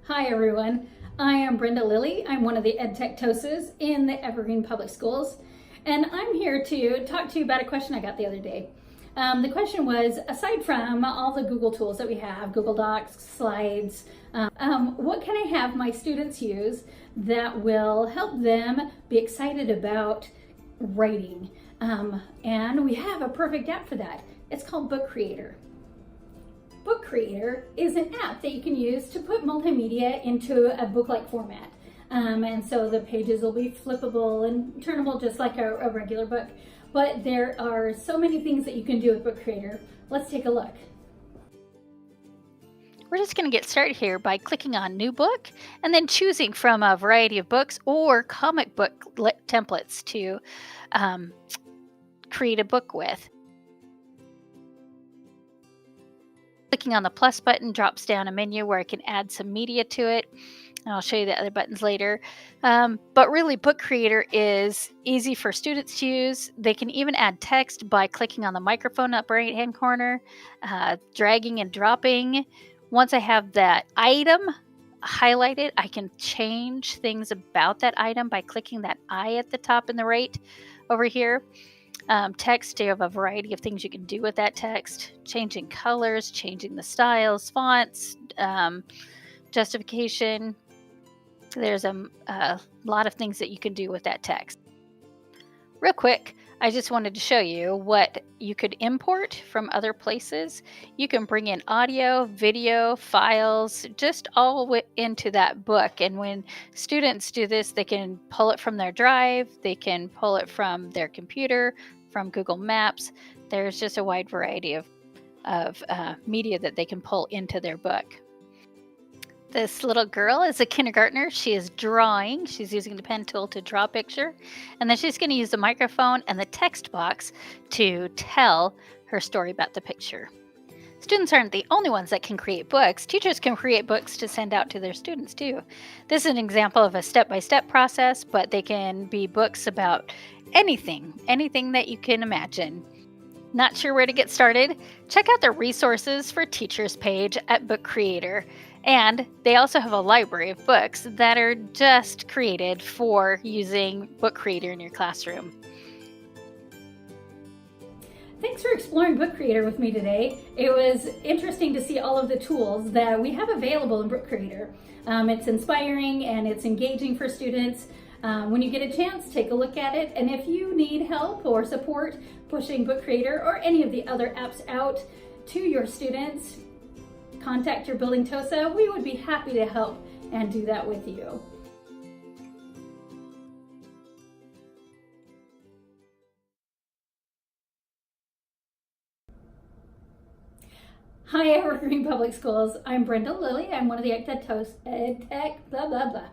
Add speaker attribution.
Speaker 1: Hi everyone, I am Brenda Lilly. I'm one of the EdTech TOSAs in the Evergreen Public Schools, and I'm here to talk to you about a question I got the other day. The question was, aside from all the Google tools that we have, Google Docs, slides, what can I have my students use that will help them be excited about writing? And we have a perfect app for that. It's called Book Creator. Book Creator is an app that you can use to put multimedia into a book-like format. And so the pages will be flippable and turnable just like a regular book. But there are so many things that you can do with Book Creator. Let's take a look.
Speaker 2: We're just going to get started here by clicking on New Book and then choosing from a variety of books or comic book templates to create a book with. Clicking on the plus button drops down a menu where I can add some media to it. And I'll show you the other buttons later. But really, Book Creator is easy for students to use. They can even add text by clicking on the microphone up right-hand corner, dragging and dropping. Once I have that item highlighted, I can change things about that item by clicking that eye at the top in the right over here. Text, you have a variety of things you can do with that text, changing colors, changing the styles, fonts, justification. There's a lot of things that you can do with that text. Real quick, I just wanted to show you what you could import from other places. You can bring in audio, video, files, just all into that book. And when students do this, they can pull it from their drive, they can pull it from their computer, from Google Maps. There's just a wide variety of media that they can pull into their book. This little girl is a kindergartner. She is drawing. She's using the pen tool to draw a picture. And then she's going to use the microphone and the text box to tell her story about the picture. Students aren't the only ones that can create books. Teachers can create books to send out to their students too. This is an example of a step-by-step process, but they can be books about anything that you can imagine. Not sure where to get started? Check out the resources for teachers page at Book Creator. And they also have a library of books that are just created for using Book Creator in your classroom.
Speaker 1: Thanks for exploring Book Creator with me today. It was interesting to see all of the tools that we have available in Book Creator. It's inspiring and it's engaging for students. When you get a chance, take a look at it. And if you need help or support pushing Book Creator or any of the other apps out to your students, contact your building TOSA. We would be happy to help and do that with you. Hi Evergreen Public Schools. I'm Brenda Lilly. I'm one of the EdTech blah blah blah.